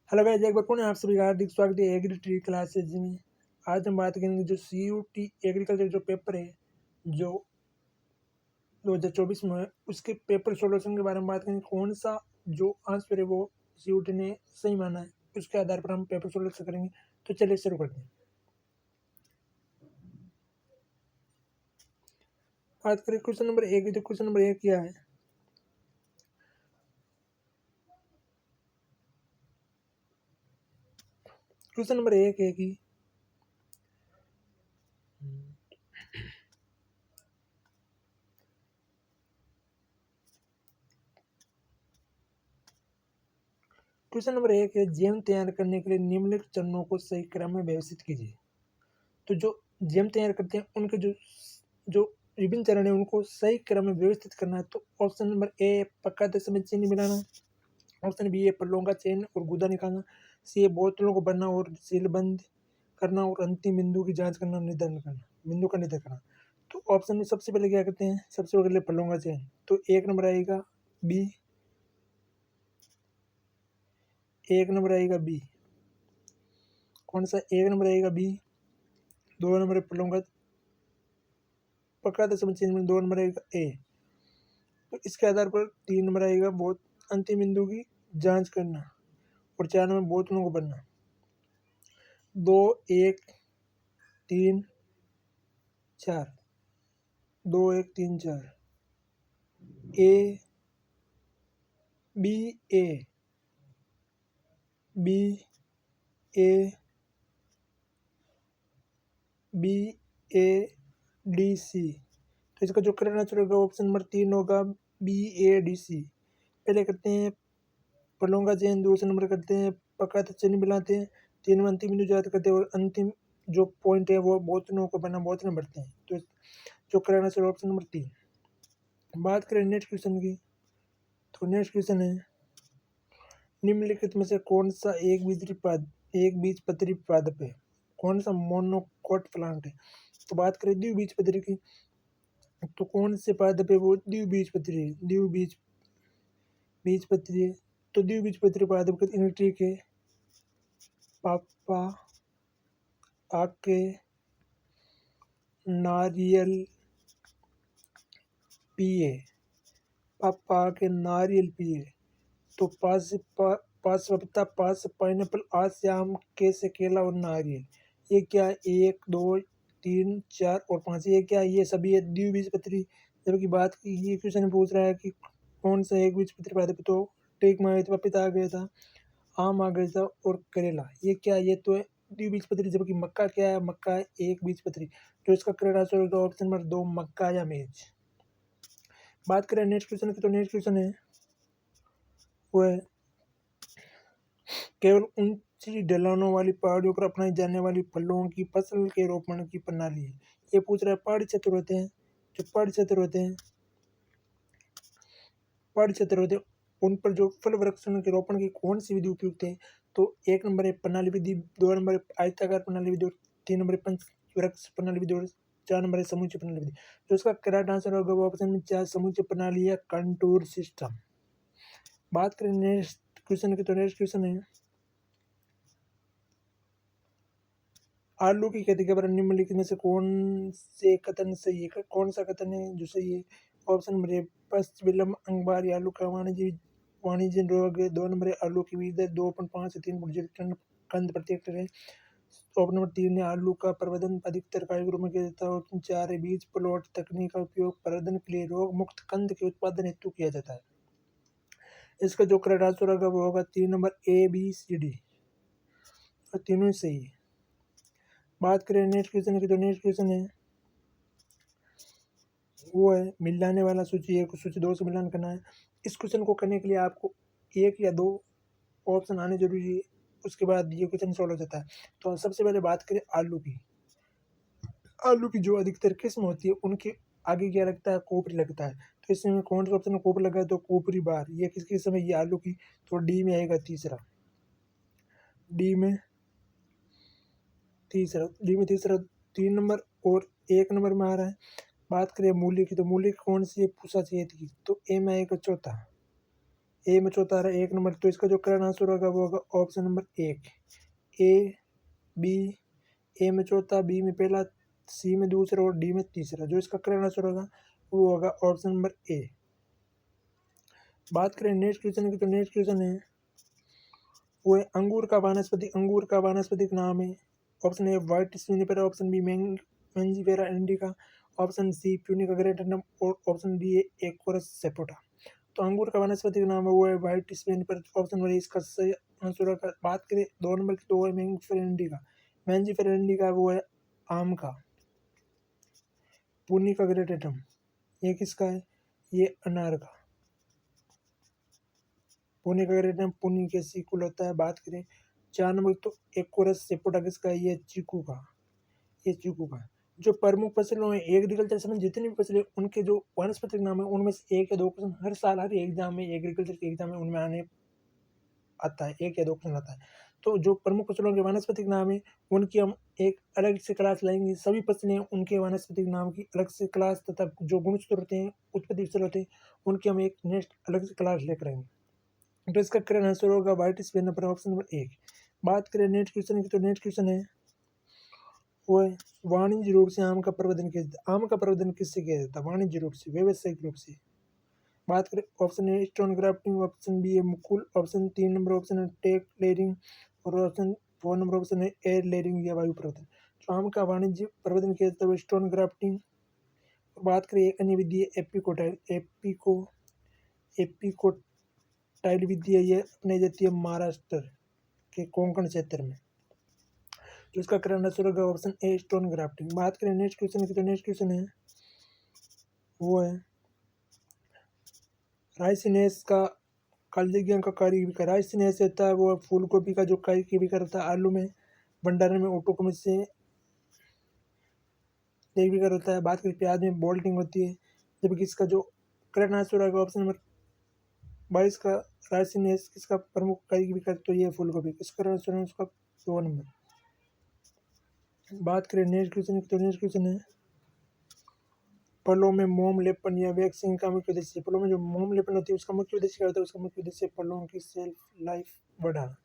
Hello guys, एक बार पुनः आप सभी का हार्दिक स्वागत है एग्री ट्री क्लासेज में। आज हम बात करेंगे जो CUT एग्रीकल्चर जो पेपर है जो 2024 में है, उसके पेपर सॉल्यूशन के बारे में बात करेंगे। कौन सा जो आंसर है वो CUT ने सही माना है, उसके आधार पर हम पेपर सॉल्यूशन करेंगे। तो चलिए शुरू करते हैं। बात करें क्वेश्चन नंबर 1 की, तो क्वेश्चन नंबर 1 क्या है? क्वेश्चन नंबर 1 है कि क्वेश्चन नंबर 1 है, जेम तैयार करने के लिए निम्नलिखित चरणों को सही क्रम में व्यवस्थित कीजिए। तो जो जेम तैयार करते हैं उनके जो जो विभिन्न चरण है उनको सही क्रम में व्यवस्थित करना है। तो ऑप्शन नंबर ए, पकाते समय चीनी मिलाना। ऑप्शन बी है, पल्लों का चयन और गुदा निकालना। सी है, बोतलों को भरना और सील बंद करना। और अंतिम बिंदु की जांच करना, निर्धारण करना, बिंदु का निर्धारण करना। तो ऑप्शन में सबसे पहले क्या करते हैं? सबसे पहले पल्लों का चयन। तो एक नंबर आएगा बी, एक नंबर आएगा बी। कौन सा एक नंबर आएगा? बी। दो नंबर है पल्लों का पकाते समय चीनी मिलाना, दो नंबर आएगा ए। तो इसके आधार पर तीन नंबर आएगा बहुत अंतिम बिंदु की जांच करना। और चार नंबर बोतलों को भरना। 2 1 3 4, 2 1 3 4, A B, A B, A B, A D C. तो इसका जो करेक्ट आंसर होगा ऑप्शन नंबर 3 होगा, बी ए डी सी। पहले करते हैं फलों का चयन, दूसरे नंबर करते हैं पकाते चीनी मिलाते हैं, तीन में अंतिम बिंदु याद करते हैं और अंतिम जो पॉइंट है वो बोतलों को बना बोतलें भरते हैं। तो जो करेक्ट आंसर ऑप्शन नंबर 3। बात करें नेक्स्ट क्वेश्चन की, तो नेक्स्ट क्वेश्चन है, निम्नलिखित में से कौन सा एक बीजपत्री पादप है? कौन सा मोनोकोट प्लांट है? तो बात करें द्विबीजपत्री की, तो कौन से पादप है वो द्विबीजपत्री है? बीजपत्री है। तो द्विबीजपत्री पादप के तीन ट्री के पापा, आके, नारियल, पिए। पापा के नारियल पिए। तो पाशवपता, पास पाइनएप्पल, आम, केसे, केला और नारियल। ये क्या है? 1 2 3 4 और 5। ये क्या है? ये सभी है द्विबीजपत्री। जबकि बात की ये क्वेश्चन पूछ रहा है कि कौन सा एक बीजपत्री पादप है, तो टेक में पपीता आ गया था, आम आ गया था और करेला। ये क्या है? ये तो है द्विबीजपत्री। जबकि मक्का क्या है? मक्का है एक बीजपत्री। तो इसका करेक्ट आंसर होगा ऑप्शन नंबर 2, मक्का या मेज। बात करें नेक्स्ट क्वेश्चन की, तो नेक्स्ट क्वेश्चन है वो है, केवल ऊंची ढलानों वाली पहाड़ियों पर अपनाई जाने वाली फलों की फसल के रोपण की प्रणाली है। ये पूछ रहा है पहाड़ी क्षेत्र होते हैं, जो पहाड़ी क्षेत्र होते हैं, पहाड़ी क्षेत्र होते हैं उन पर जो फल वृक्षों के रोपण की कौन सी विधि उपयुक्त है? तो एक नंबर है प्रणाली विधि, दो नंबर है आयताकार प्रणाली विधि, और तीन नंबर है पंच वृक्ष प्रणाली विधि, और चार नंबर है समूचे प्रणाली विधि। तो इसका करेक्ट आंसर होगा वो ऑप्शन में चार, समूचे प्रणाली या कंटूर सिस्टम। बात करें नेक्स्ट क्वेश्चन की, तो नेक्स्ट क्वेश्चन है, आलू की खेती के बारे में निम्नलिखित में से कौन से कथन सही है? कौन सा कथन है जो सही है? ऑप्शन नंबर ए, पश्च विलंब अंगबारी आलू का वाणिज्य रोग है। दो नंबर है, आलू की विविधता 2.5 से 3 टन कंद प्रति हेक्टेयर है। ऑप्शन नंबर 3 है, आलू का प्रवर्धन अधिकतर कार्यक्रम में किया जाता है। ऑप्शन 4 है, बीज प्लॉट तकनीक का उपयोग प्रवर्धन के लिए रोग मुक्त कंद के उत्पादन हेतु किया जाता है। इसका जो करेक्ट आंसर होगा वो होगा 3 number A B C D, और तीनों ही सही है। बात करें नेक्स्ट क्वेश्चन की, तो नेक्स्ट क्वेश्चन है वो है, मिलाने वाला सूची 1 सूची 2 से मिलान करना है। इस क्वेश्चन को करने के लिए आपको एक या दो ऑप्शन आने जरूरी है, उसके बाद ये क्वेश्चन सॉल्व हो जाता है। तो सबसे पहले बात करें आलू की। आलू की जो अधिकतर किस्म होती है उनके आगे क्या लगता है? कोपरी लगता है। तो इसमें कौन सा ऑप्शन में कोपरी लगा है? तो कोपरी बार। ये किसकी किस्म है? ये आलू की। तो डी में आएगा तीसरा, डी में तीसरा, डी में तीसरा 3 नंबर और 1 नंबर में आ रहा है। बात करें मूल्य की, तो मूल्य कौन सी है? पूछा चाहिए थी। तो ए में आएगा चौथा, ए में चौथा आ रहा है 1 नंबर, तो इसका जो करेक्ट आंसर होगा वो होगा ऑप्शन नंबर 1 ए बी। ए में चौथा, बी में पहला, सी में दूसरा और डी में तीसरा। जो इसका करेक्ट आंसर होगा वो होगा ऑप्शन नंबर ए। बात करें नेक्स्ट क्वेश्चन की, तो नेक्स्ट क्वेश्चन है वो है अंगूर का वानस्पतिक नाम है। ऑप्शन ए वाइट स्पिनिफेरा, ऑप्शन बी मैंजीफेरा इंडिका, ऑप्शन सी प्यूनिका ग्रेटेंडम और ऑप्शन डी है एकोरस सेपोटा। तो अंगूर का वानस्पतिक नाम है वो है वाइट स्पिनिफेरा, ऑप्शन नंबर इसका सही आंसर होगा। बात करें 2 नंबर की, तो वो है मैंजीफेरा इंडिका वो है आम का। पुनिका ग्रेटेंडम ये किसका है? ये अनार का। पुनिका ग्रेटेंडम पुनी के सीक्वल होता है। बात करें 4 नंबर, तो एकोरस सेपोटा किसका है? ये चीकू का। जो प्रमुख फसलों में एग्रीकल्चर से जितनी भी फसलें उनके जो वानस्पतिक नाम है उनमें से 1 या 2 क्वेश्चन हर साल हर एग्जाम में, एग्रीकल्चर के एग्जाम में उनमें आने आता है, 1 या 2 क्वेश्चन आता है। तो जो प्रमुख फसलों के वानस्पतिक नाम है उनकी हम एक अलग से क्लास लाएंगे। सभी फसलें उनके वानस्पतिक नाम की अलग से क्लास तथा जो गुणसूत्र होते हैं, उत्पत्ति स्थल होते हैं, उनकी हम एक नेक्स्ट अलग से क्लास लेकर आएंगे। तो इसका करेक्ट आंसर होगा वाइट स्पिनिफेरा, ऑप्शन नंबर 1। बात करें नेक्स्ट क्वेश्चन की, तो नेक्स्ट क्वेश्चन है वो है वाणिज्य रूप से आम का प्रवर्धन किससे किया जाता है? वाणिज्य रूप से, व्यावसायिक रूप से। बात करें option A stone grafting, option B है मुकुल, ऑप्शन 3 नंबर ऑप्शन है टेक लेयरिंग और ऑप्शन 4 नंबर ऑप्शन है एयर लेयरिंग या वायु प्रवर्धन। जो आम का वाणिज्य प्रवर्धन किया जाता है वो स्टोन ग्राफ्टिंग। बात करें एक अन्य विधि है एपिकोटाइल विधि है, ये अपनाई जाती है महाराष्ट्र के कोंकण क्षेत्र में। तो इसका करेक्ट आंसर होगा ऑप्शन ए स्टोन ग्राफ्टिंग। बात करें नेक्स्ट क्वेश्चन की, तो नेक्स्ट क्वेश्चन है वो है राइसिनेस का कालजिज्ञान का कार्य भी कर। राइसिनेस होता है वो फूल गोभी का जो कार्य भी करता है, आलू में भंडारण में ऑटोकमिक से भी कर होता है। बात करें प्याज में बोल्टिंग होती है, जबकि इसका जो करेक्ट आंसर होगा ऑप्शन नंबर 22 का राइसिनेस किसका प्रमुख कार्य भी कर, तो ये फूल गोभी। इसका करेक्ट आंसर है उसका 2 नंबर। बात करें नेक्स्ट क्वेश्चन की, तो नेक्स्ट क्वेश्चन है फलों में मोम लेपन या वैक्सीन का मुख्य उद्देश्य। फलों में जो मोम लेपन होती है उसका मुख्य उद्देश्य क्या होता है? उसका मुख्य उद्देश्य फलों की सेल्फ लाइफ बढ़ाना।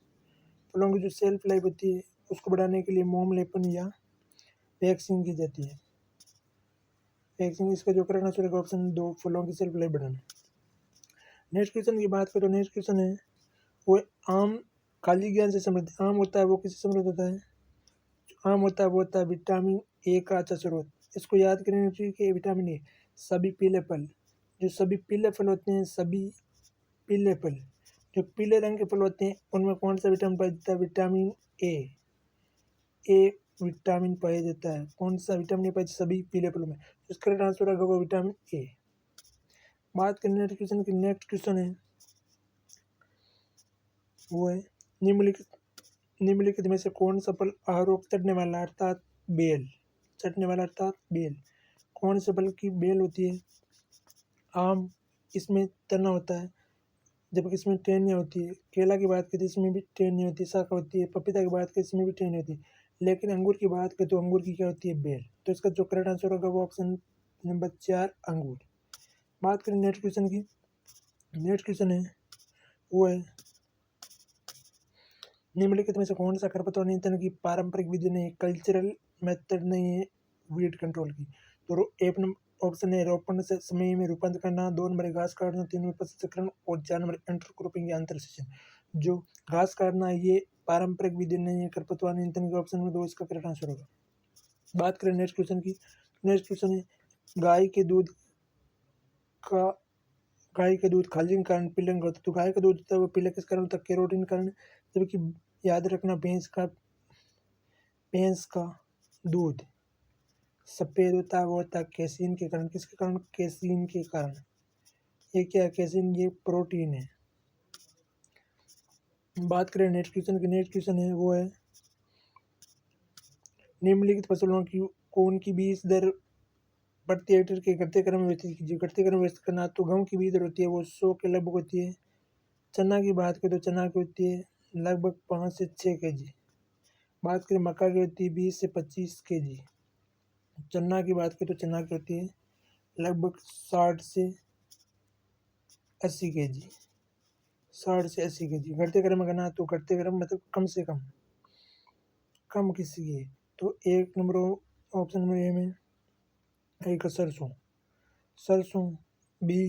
फलों की जो सेल्फ लाइफ होती है उसको बढ़ाने के लिए मोम लेपन या वैक्सीन की जाती है। वैक्सीन इसका जो करेक्ट आंसर है ऑप्शन 2 फलों की सेल्फ लाइफ बढ़ाना। नेक्स्ट क्वेश्चन की बात करें तो नेक्स्ट क्वेश्चन है वो आम काली ज्ञान से समृद्ध। आम होता है वो किससे समृद्ध होता है? आम होता है वो होता है विटामिन ए का अच्छा स्रोत। इसको याद करना चाहिए कि विटामिन ए सभी पीले फल, जो सभी पीले फल होते हैं, सभी पीले फल जो पीले रंग के फल होते हैं उनमें कौन सा विटामिन पाया जाता है? विटामिन ए विटामिन पाया जाता है। कौन सा विटामिन ए पाया जाता है? सभी पीले फलों में। इसका करेक्ट आंसर होगा वो विटामिन ए। बात करें नेक्स्ट क्वेश्चन की, नेक्स्ट क्वेश्चन है वो है निम्नलिखित में से कौन सा फल आहारों चढ़ने वाला अर्थात बेल कौन से फल की बेल होती है? आम, इसमें तना होता है जबकि इसमें टहनियाँ होती है। केला की बात करें इसमें भी टहनियाँ होती है, शाखा होती है। पपीता की बात करें इसमें भी टहनियाँ होती है, लेकिन अंगूर की बात करें तो अंगूर की क्या होती है? बेल। तो इसका जो करेक्ट आंसर होगा वो ऑप्शन नंबर 4 अंगूर। बात करें नेक्स्ट क्वेश्चन की, नेक्स्ट क्वेश्चन है वो है निम्नलिखित में से कौन सा खरपतवार नियंत्रण की पारंपरिक विधि नहीं है? कल्चरल मेथड नहीं है वीड कंट्रोल की। तो एक नंबर ऑप्शन है रोपण से समय में रूपांतर करना, 2 नंबर है घास काटना, 3 नंबर प्रसंस्करण और 4 नंबर इंटरक्रॉपिंग या अंतर सेचन। जो घास काटना ये पारंपरिक विधि नहीं है खरपतवार नियंत्रण के, ऑप्शन में 2 इसका करेक्ट आंसर होगा। बात करें नेक्स्ट क्वेश्चन की, नेक्स्ट क्वेश्चन है गाय के दूध खाली के कारण पीले रंग का होता है। तो गाय का दूध होता है वो पीले किस कारण होता है? कैरोटीन कारण। जबकि याद रखना भैंस का दूध सफेद होता है वो होता है कैसीन के कारण। किसके कारण? कैसीन के कारण। ये क्या है? कैसीन ये प्रोटीन है। बात करें नेक्स्ट क्वेश्चन की, नेक्स्ट क्वेश्चन है वो है निम्नलिखित फसलों की को उनकी बीज दर प्रति हेक्टेयर के घटते क्रम में व्यवस्थित कीजिए। घटते क्रम में व्यवस्थित करना, तो गेहूं की बीज दर होती है वो 100 के लगभग होती है। चना की बात करें तो चना की होती है लगभग 5 से 6 kg। बात करें मक्का की होती है 20 से 25 kg। चना की बात करें तो चना की होती है लगभग 60 से 80 kg। 60 से 80 kg। घटते क्रम में करना तो घटते क्रम मतलब कम से कम किसी की, तो एक नंबर ऑप्शन नंबर ए में आएगा सरसों बी।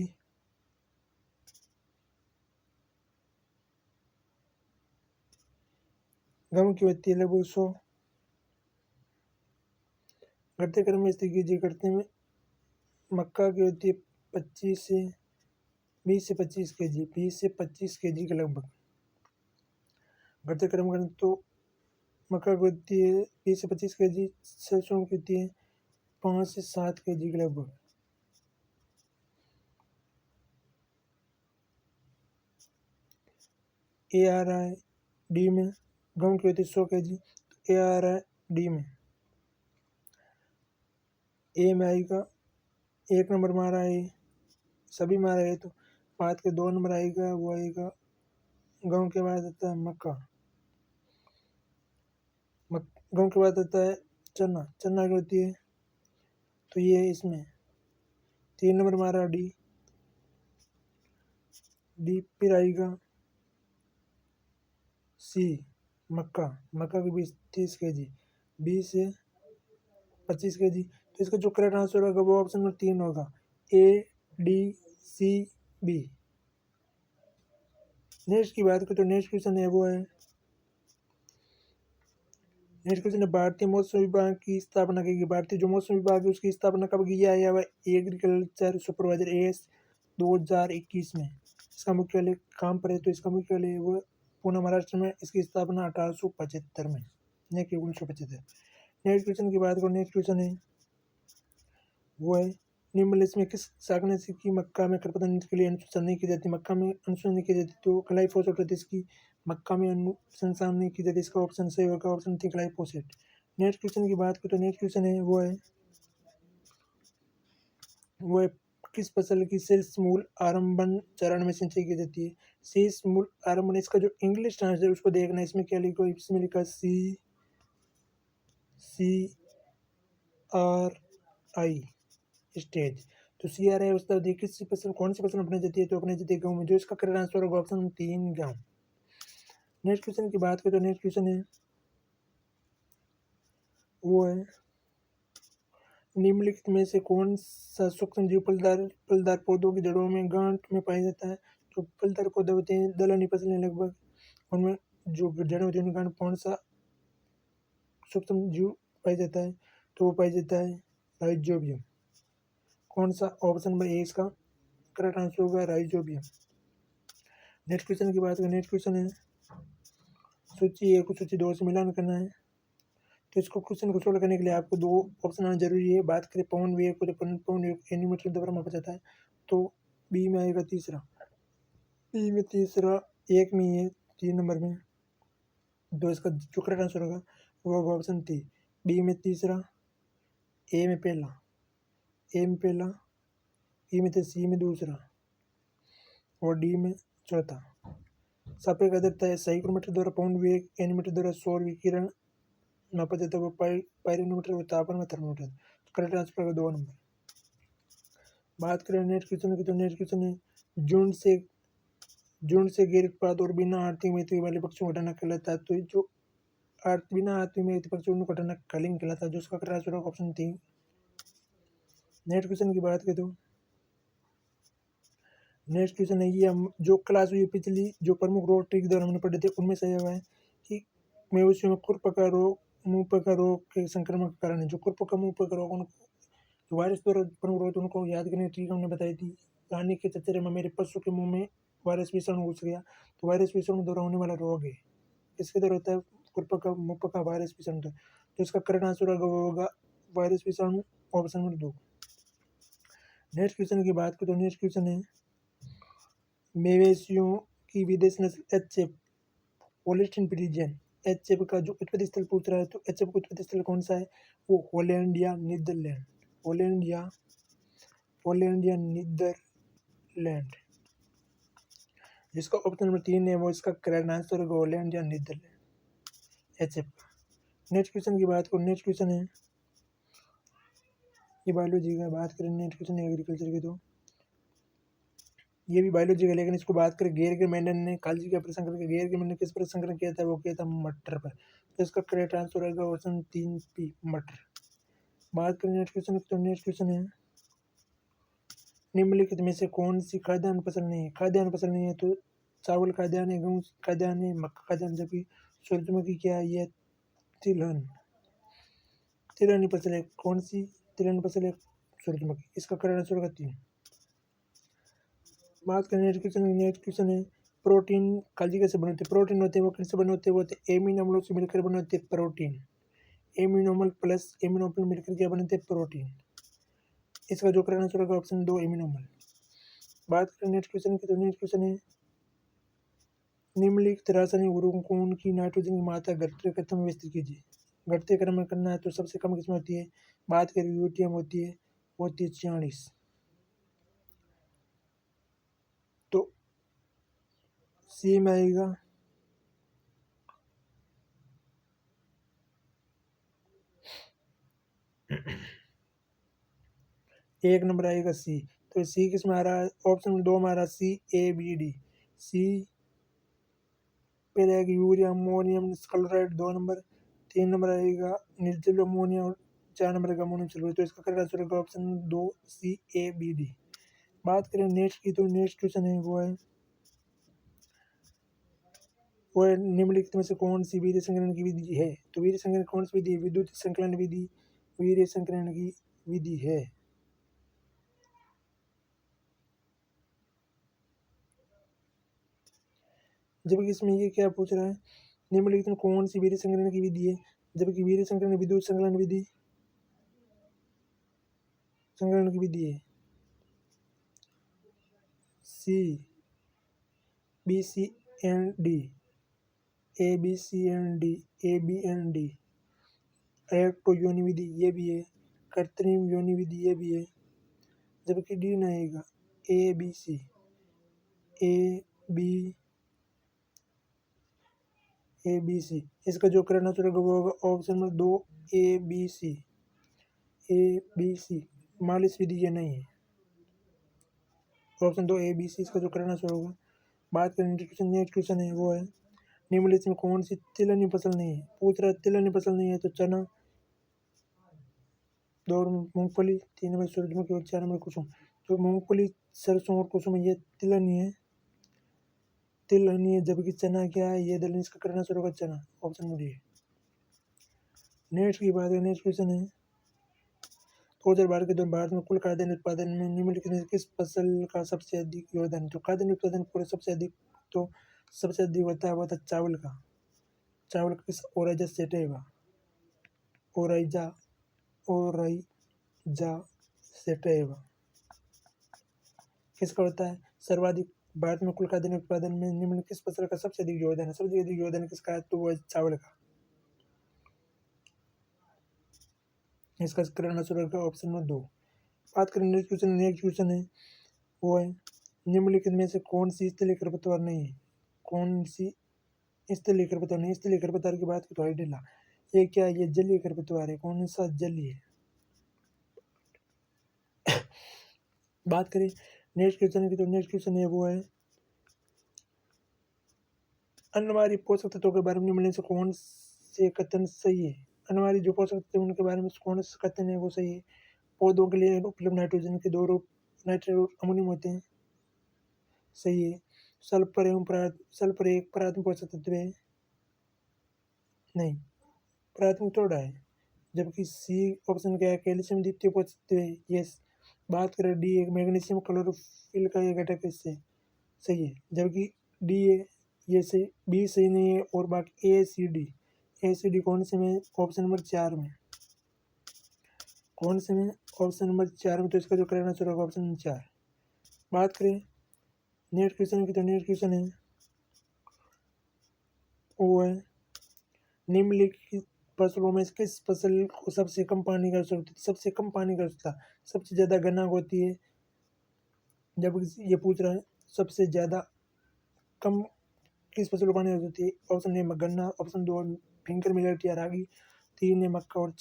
गेहूं की होती है लगभग 100। घटते क्रम में स्थिति कीजिए, घटते में मक्का की होती है 20 से 25 kg, 20 से 25 kg के लगभग। घटते क्रम करें तो मक्का की होती है 20 से 25 kg, सरसों की होती है 5 से 7 kg के लगभग। ए आ रहा है डी में। गेहूं की होती है 100 kg, ए आ रहा है डी में। ए में आएगा, एक नंबर मारा है, सभी मारा है, तो बाद के 2 नंबर आएगा, वो आएगा गेहूं के बाद आता है मक्का। गेहूं के बाद आता है चना की होती है, तो ये इसमें 3 नंबर मारा डी। फिर आएगा सी मक्का की 20-30 kg, 20 से 25 kg। तो इसका जो करेक्ट आंसर होगा वो ऑप्शन नंबर 3 होगा, A D C B. Next की बात करें तो नेक्स्ट क्वेश्चन है वो है, नेक्स्ट क्वेश्चन है भारतीय मौसम विभाग की स्थापना की गई। भारतीय जो मौसम विभाग है उसकी स्थापना कब की गई है? वह एग्रीकल्चर सुपरवाइजर एएस 2021 में। इसका मुख्यालय कहाँ पर है? तो इसका मुख्यालय वो पुणे महाराष्ट्र में। इसकी स्थापना 1875 में, न कि 1975। नेक्स्ट क्वेश्चन की बात करो, नेक्स्ट क्वेश्चन है वो है, निम्नलिखित में किस शाकनाशी की मक्का में खरपतवार के लिए अनुशंसा नहीं की जाती? मक्का में अनुशंसा नहीं की जाती तो ग्लाइफोसेट होती है, इसकी मक्का में अनुशंसा नहीं की जाती। इसका ऑप्शन सही होगा, ऑप्शन थी ग्लाइफोसेट। नेक्स्ट क्वेश्चन की बात करें तो नेक्स्ट क्वेश्चन है वो है किस फसल की शीर्ष मूल आरंभन चरण में सिंचाई की जाती है? शीर्ष मूल आरंभन, इसका जो इंग्लिश ट्रांसलेट उसको देखना है। इसमें क्या लिखा, इसमें लिखा CRI स्टेज। तो CRI अवस्था होती है किस फसल, कौन सी फसल अपनाई जाती है? तो अपनाई जाती है गेहूं में। जो इसका करेक्ट आंसर होगा ऑप्शन 3 गेहूं। नेक्स्ट क्वेश्चन की बात करें तो नेक्स्ट क्वेश्चन है वो है, निम्नलिखित में से कौन सा सूक्ष्म जीव फलदार पौधों की जड़ों में गांठ में पाया जाता है? तो फलदार पौधे होते हैं दलहनी फसलें लगभग, उनमें जो जड़ें होती है उनमें गांठ कौन सा सूक्ष्म जीव पाया जाता है? तो वो पाया जाता है राइजोबियम। कौन सा ऑप्शन नंबर ए इसका करेक्ट आंसर होगा, राइजोबियम। नेक्स्ट क्वेश्चन की बात करें, नेक्स्ट क्वेश्चन है सूची 1 को सूची 2 से मिलान करना है। तो इसको क्वेश्चन को सोल्व करने के लिए आपको 2 ऑप्शन आना जरूरी है। बात करें पवन वेग को, तो पवन वेग एनीमीटर द्वारा मापा जाता है, तो बी में आएगा तीसरा। बी में तीसरा, एक में है 3 नंबर में, तो इसका जो करेक्ट आंसर होगा वो ऑप्शन थी बी में तीसरा, ए में पहला, ई में तो सी में दूसरा और डी में चौथा। सापेक्ष आर्द्रता है, साइक्रोमीटर द्वारा पवन वेग, एनीमीटर द्वारा सौर विकिरण नापा जाता है, वो पायरोनोमीटर और तापमान में थर्मोमीटर। करेक्ट आंसर होगा 2 नंबर। बात करें नेक्स्ट क्वेश्चन की, तो नेक्स्ट क्वेश्चन है झुंड से गैर उत्पाद और बिना आर्थिक महत्व वाले पक्षियों को हटाना कहलाता है। तो जो बिना आर्थिक महत्व पक्षी उनको हटाना कलिंग कहलाता है, जो उसका करेक्ट आंसर होगा ऑप्शन 3। नेक्स्ट क्वेश्चन की बात करें तो नेक्स्ट क्वेश्चन है ये, हम जो क्लास हुई पिछली जो प्रमुख रोग के दौरान हमने पढ़े थे उनमें से हुआ है कि मवेशियों में खुरपका रोग, मुंह पका रोग के संक्रमण के कारण है। जो खुरपका मुंह पका रोग उनको वायरस द्वारा प्रमुख रोग, उनको याद करने की ट्रिक हमने बताई थी। रानी के चचेरे में मेरे पशु के मुंह में वायरस विषाणु घुस गया, तो वायरस विषाणु द्वारा होने वाला रोग है, इसके द्वारा होता है खुरपका मुंह पका वायरस विषाणु। तो इसका करेक्ट आंसर होगा वायरस विषाणु, ऑप्शन नंबर 2। नेक्स्ट क्वेश्चन की बात करें तो नेक्स्ट क्वेश्चन है मवेशियों की विदेशी नस्ल HF होल्स्टीन फ्रीजियन, HF का जो उत्पत्ति स्थल पूछ रहा है, तो HF का उत्पत्ति स्थल कौन सा है? वो हॉलैंड या नीदरलैंड, हॉलैंड या नीदरलैंड। जिसका ऑप्शन नंबर 3 है वो इसका करेक्ट आंसर होगा हॉलैंड या नीदरलैंड, HF। नेक्स्ट क्वेश्चन की बात करो, नेक्स्ट क्वेश्चन है ये बायोलॉजी का। बात करें नेक्स्ट क्वेश्चन है एग्रीकल्चर के, तो ये भी बायोलॉजी का, लेकिन इसको बात करें गैर मेंडन ने कालजी का प्रसंस्करण किया। गैर मेंडन ने किस पर संकलन किया था? वो किया था मटर पर। तो इसका करेक्ट आंसर होगा ऑप्शन 3 मटर। बात करें नेक्स्ट क्वेश्चन की, तो नेक्स्ट क्वेश्चन है निम्नलिखित में से कौन सी खाद्यान्न फसल नहीं है? खाद्यान्न फसल नहीं है तो चावल खाद्यान्न है, गेहूँ खाद्यान्न है, मक्का खाद्यान्न, जबकि सूरजमुखी क्या है? यह तिलहन तिलहनी फसल है। कौन सी तिलहनी फसल है? सूरजमुखी। इसका करेक्ट आंसर होगा 3। बात करें नेक्स्ट क्वेश्चन है प्रोटीन कालजी कैसे बने होते हैं? प्रोटीन होते हैं वो किससे बने होते हैं? वो होते हैं एमिनो अम्लों से मिलकर बने होते हैं प्रोटीन। एमिनो अम्ल प्लस एमिनो अम्ल मिलकर क्या बनते हैं? प्रोटीन। इसका जो करेक्ट आंसर होगा ऑप्शन 2 एमिनो अम्ल। बात करें नेक्स्ट क्वेश्चन की, तो नेक्स्ट क्वेश्चन है निम्नलिखित रासायनिक उर्वरकों को उनकी नाइट्रोजन की मात्रा घटते क्रम में विस्तृत कीजिए। घटते क्रम में करना है तो सबसे कम किस्म होती है, बात करें यूटीएम होती है, वो होती है 46। तो सी में आएगा एक नंबर आएगा सी। तो सी किस में आ रहा है? ऑप्शन 2 में आ रहा है सी ए बी डी। सी पहले आएगा urea ammonium chloride 2 number, 3 number आएगा निर्जल अमोनिया और 4 नंबर का अमोनियम सल्फेट। तो इसका करेक्ट आंसर होगा option 2 C A B D. बात करें नेक्स्ट की, तो नेक्स्ट क्वेश्चन है वो है निम्नलिखित में से कौन सी वीर्य संकलन की विधि है? तो वीर्य संकलन कौन सी विधि है? विद्युत संकलन विधि वीर्य संकलन की विधि है। जबकि इसमें ये क्या पूछ रहा है, निम्नलिखित में कौन सी वीर्य संकलन की विधि है? जबकि वीर्य संकलन विद्युत संकलन विधि है। C B C N D, A B C N D, A B N D. Electro योनि विधि ये भी है, कृत्रिम योनि विधि ये भी है, जबकि डी न आएगा ए बी सी, ए बी सी। इसका जो करेक्ट आंसर होगा वो होगा option number 2 A B C. मालिश विधि ये नहीं है। ऑप्शन 2 ए बी सी इसका जो करेक्ट आंसर होगा। बात करें नेक्स्ट क्वेश्चन है वो है निम्नलिखित में कौन सी तिलहनी फसल नहीं है? पूछ रहा है तिलहनी फसल नहीं है तो चना, 2 मूंगफली, 3 नंबर सूरजमुखी और 4 नंबर कुसुम। तो मूंगफली, सरसों और कुसुम ये तिलहनी है, जबकि चना क्या है? ये दलहनी। इसका करेक्ट आंसर होगा चना, ऑप्शन नंबर डी। नेक्स्ट की बात है, नेक्स्ट क्वेश्चन है 2012 के दौरान भारत में कुल खाद्यान्न उत्पादन में निम्नलिखित में किस फसल का सबसे अधिक योगदान है? तो खाद्यान्न उत्पादन पूरे सबसे अधिक होता है वो था चावल का। चावल किस ओराइजा सेटेगा, ओराइजा सेटेगा किसका होता है? सर्वाधिक भारत में कुल खाद्यान्न उत्पादन में निम्न किस फसल का सबसे अधिक योगदान है? सबसे अधिक योगदान किसका है? तो वो चावल का। इसका करेक्ट आंसर होगा ऑप्शन नंबर 2। बात करें नेक्स्ट क्वेश्चन है वो है निम्नलिखित में से कौन सी स्थलीय खरपतवार नहीं है? कौन सी स्थलीय खरपतवार नहीं? स्थलीय खरपतवार की बात की तो हाइड्रिला। ये क्या है? ये जलीय खरपतवार है। कौन सा? जलीय। बात करें नेक्स्ट क्वेश्चन की, तो नेक्स्ट क्वेश्चन है वो है अनिवार्य पोषक तत्वों के बारे में निम्नलिखित से कौन से कथन सही है? अनिवार्य जो पोषक तत्व उनके बारे में कौन सा कथन है वो सही है? पौधों के लिए उपलब्ध नाइट्रोजन के 2 रूप नाइट्रोजन और अमोनियम होते हैं, सही है। सल्फर एक प्राथमिक पोषक तत्व है, नहीं प्राथमिक थोड़ा है। जबकि सी ऑप्शन क्या है? कैल्शियम द्वितीय पोषक तत्व है, यस। बात करें डी एक मैग्नीशियम क्लोरोफिल का एक घटक, इससे सही है। जबकि डी है ये सही, बी सही नहीं है और बाकी ए सी डी कौन से में? ऑप्शन नंबर 4 में। कौन से में? ऑप्शन नंबर 4 में। तो इसका जो करेक्ट आंसर होगा ऑप्शन नंबर 4। बात करें नेक्स्ट क्वेश्चन की, तो नेक्स्ट क्वेश्चन है वो है निम्नलिखित फसलों में किस फसल को सबसे कम पानी की आवश्यकता होती है? सबसे कम पानी की आवश्यकता सबसे ज़्यादा गन्ना को होती है। जब ये पूछ रहा है सबसे ज़्यादा कम किस फसल को पानी की आवश्यकता होती है? ऑप्शन ए गन्ना, ऑप्शन 2 फिंगर मिलेट या रागी, 3 है मक्का और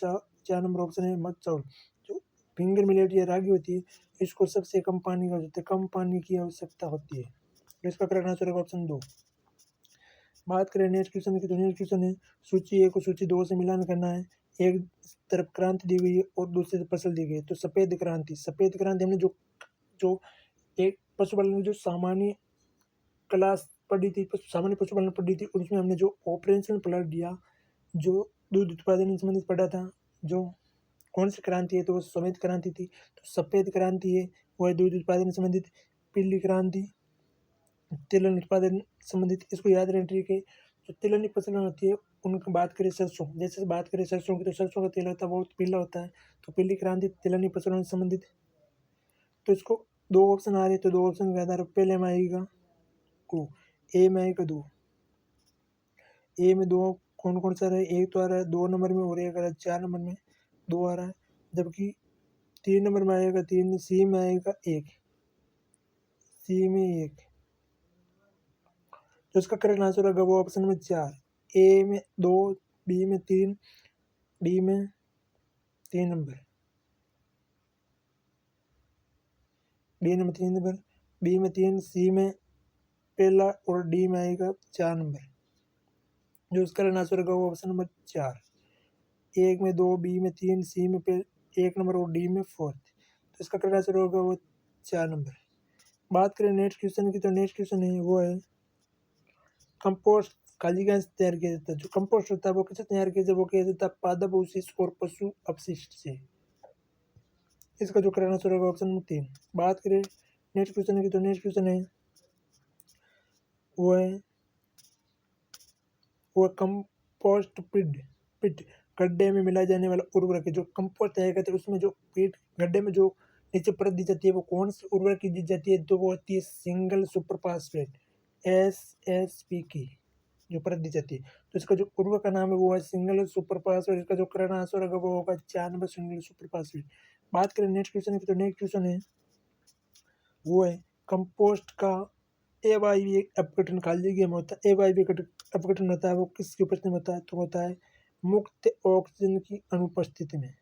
4 नंबर ऑप्शन है चावल। जो फिंगर मिलेट या रागी होती है, इसको सबसे कम पानी की आवश्यकता कम पानी की आवश्यकता होती है। तो इसका करेक्ट आंसर होगा ऑप्शन 2। बात करें नेक्स्ट क्वेश्चन की, तो नेक्स्ट क्वेश्चन है सूची 1 को सूची 2 से मिलान करना है। एक तरफ क्रांति दी गई है और दूसरी तरफ फसल दी गई है। तो सफ़ेद क्रांति हमने जो जो एक पशुपालन की जो सामान्य क्लास पढ़ी थी, सामान्य पशुपालन पढ़ी थी, उसमें हमने जो ऑपरेशन प्लॉट दिया, जो दूध उत्पादन से संबंधित पढ़ा था, जो कौन सी क्रांति है, तो वो सफ़ेद क्रांति थी। तो सफ़ेद क्रांति है वो है दूध उत्पादन से संबंधित। पीली क्रांति तिलहन उत्पादन संबंधित। इसको याद रहना ठीक है। जो तिलहनी फसलें होती है उनकी बात करें सरसों, जैसे बात करें सरसों की, तो सरसों का तेल होता है बहुत पीला होता है। तो पीली क्रांति तिलहनी फसलों से संबंधित। तो इसको 2 ऑप्शन आ रहे हैं, तो 2 ऑप्शन के आधार पर पहले में आएगा को, ए में आएगा 2। ए में 2 कौन कौन सा रहा है, एक तो आ रहा है 2 नंबर में और एक आ रहा है 4 नंबर में, 2 आ रहा है। जबकि 3 नंबर में आएगा 3, सी में आएगा 1, सी में 1। तो इसका करेक्ट आंसर होगा वो ऑप्शन में 4, ए में 2, बी में 3, डी में 3 number, D number 3 number, B में 3, सी में पहला और डी में आएगा 4 नंबर। जो इसका करेक्ट आंसर होगा वो ऑप्शन नंबर 4, 1 में 2, बी में 3, सी में 1 नंबर और डी में 4। तो इसका करेक्ट आंसर होगा वो 4 नंबर। बात करें नेक्स्ट क्वेश्चन की, तो नेक्स्ट क्वेश्चन है वो है कंपोस्ट खाली गैस तैयार किया जाता है। जो कंपोस्ट होता है वो कैसे तैयार किया जाता है, वो किया जाता है पादप अवशिष्ट और पशु अपशिष्ट से। इसका जो करेक्ट आंसर होगा ऑप्शन नंबर 3। बात करें नेक्स्ट क्वेश्चन की, तो नेक्स्ट क्वेश्चन है वो कंपोस्ट पिट गड्ढे में मिलाए जाने वाला उर्वरक है। जो कंपोस्ट तैयार करते हैं उसमें जो पिट गड्ढे में जो नीचे परत दी जाती है, वो कौन सी उर्वरक की दी जाती है, तो वो होती है सिंगल सुपर फास्फेट, SSP की जो परत दी जाती है। तो इसका जो उर्वरक का नाम है वो है सिंगल सुपर फास्फेट। इसका जो करेक्ट आंसर होगा वो होगा 4 नंबर सिंगल सुपर फास्फेट। बात करें नेक्स्ट क्वेश्चन की, तो नेक्स्ट क्वेश्चन है वो है कंपोस्ट का अवायवीय अपघटन खाली जगह में होता है। अवायवीय अपघटन होता है वो किसकी उपस्थिति में होता है, तो होता है मुक्त ऑक्सीजन की अनुपस्थिति में।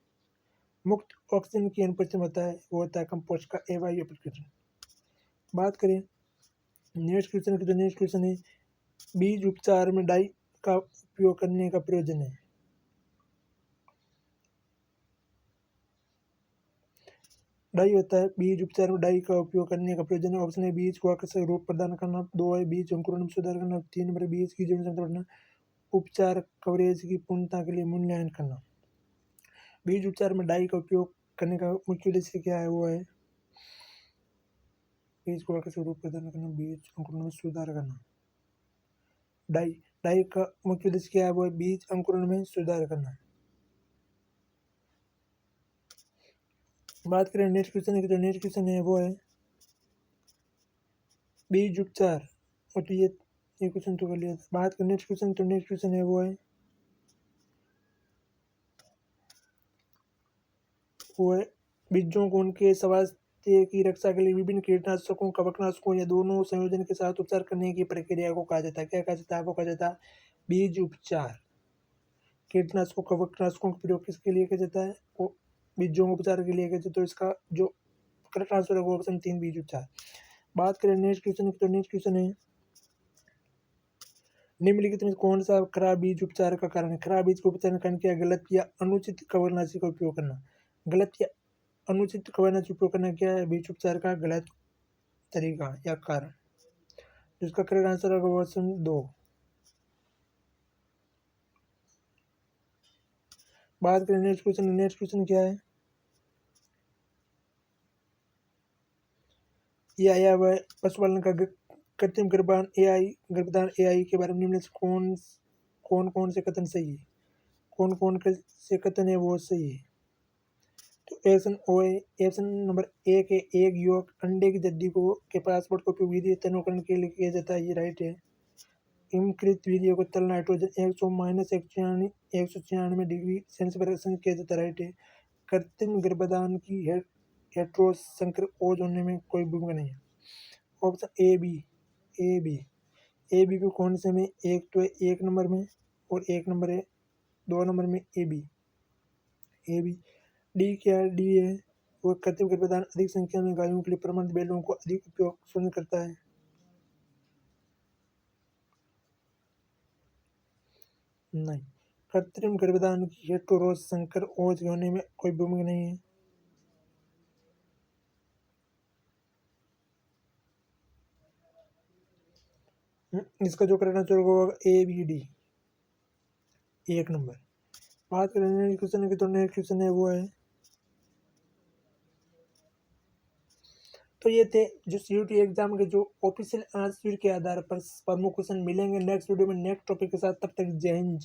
मुक्त ऑक्सीजन की अनुपस्थिति में होता है वो होता है कंपोस्ट का अवायवीय अपघटन। बात करें नेक्स्ट क्वेश्चन की, तो नेक्स्ट क्वेश्चन है बीज उपचार में डाई का उपयोग करने का प्रयोजन है। डाई होता है बीज उपचार में डाई का उपयोग करने का प्रयोजन है। ऑप्शन है बीज को आकर्षक रूप प्रदान करना, 2 है बीज अंकुरण में सुधार करना, 3 नंबर बीज की जीवन क्षमता बढ़ाना, उपचार कवरेज की पूर्णता के लिए मूल्यांकन करना। बीज उपचार में डाई का उपयोग करने का मुख्य उद्देश्य क्या है, वो है बीज को आकर्षक रूप प्रदान करना, बीज अंकुरण में सुधार करना। डाई का मुख्य उद्देश्य क्या है, वो है बीज अंकुरण में सुधार करना। बात करें नेक्स्ट क्वेश्चन की, तो नेक्स्ट क्वेश्चन है वो है बीज उपचार, और तो ये क्वेश्चन तो कर लिया। बात करें नेक्स्ट क्वेश्चन, तो नेक्स्ट क्वेश्चन है वो है बीजों को उनके स्वास्थ्य की रक्षा के लिए विभिन्न कीटनाशकों, कवकनाशकों या दोनों संयोजन के साथ उपचार करने की प्रक्रिया को कहा जाता है। क्या कहा जाता है, वो कहा जाता है बीज उपचार। कीटनाशकों, कवकनाशकों का प्रयोग किसके लिए किया जाता है, वो बीजों के उपचार के लिए किया जाता है। तो इसका जो करेक्ट आंसर है वो ऑप्शन 3 बीज उपचार। बात करें नेक्स्ट क्वेश्चन की, तो नेक्स्ट क्वेश्चन है निम्नलिखित में कौन सा खराब बीज उपचार का कारण है। खराब बीज को उपचार करने क्या, गलत या अनुचित कवकनाशी का उपयोग करना। गलत या अनुचित कवकनाशी उपयोग करना क्या है बीज उपचार का गलत तरीका या कारण। जिसका करेक्ट आंसर होगा ऑप्शन 2। बात करें नेक्स्ट क्वेश्चन क्या है, ये आया हुआ है पशुपालन का कृत्रिम गर्भधान एआई के बारे में निम्न से कौन कौन से कथन सही है, कौन कौन से कथन है वो सही है। तो ऑप्शन नंबर 1 है एक युवक अंडे की जद्दी को के पासपोर्ट को उपयोग वीर्य तनुकरण के लिए किया जाता है, ये राइट है। हिमकृत वीर्य को तल नाइट्रोजन 196 डिग्री सेल्सियस पर किया जाता है, राइट है। कृत्रिम गर्भधान की हेटेरोसंकर ओज होने में कोई भूमिका नहीं है। ऑप्शन ए बी को कौन से में, एक तो है 1 नंबर में और 1 नंबर है 2 नंबर में ए बी। डी क्या है, डी है वह कृत्रिम गर्भाधान अधिक संख्या में गायों के लिए प्रमाणित बैलों को अधिक उपयोग पसंद करता है? नहीं, कृत्रिम गर्भाधान की हेटेरोज संकर ओज होने में कोई भूमिका नहीं है। इसका जो करना चाहिए होगा ABD 1 नंबर। बात करें क्वेश्चन की, तो नेक्स्ट क्वेश्चन है वो है, तो ये थे जो CUET एग्जाम के जो ऑफिशियल आंसर के आधार पर प्रमुख क्वेश्चन मिलेंगे नेक्स्ट वीडियो में नेक्स्ट टॉपिक के साथ। तब तक जय हिंद।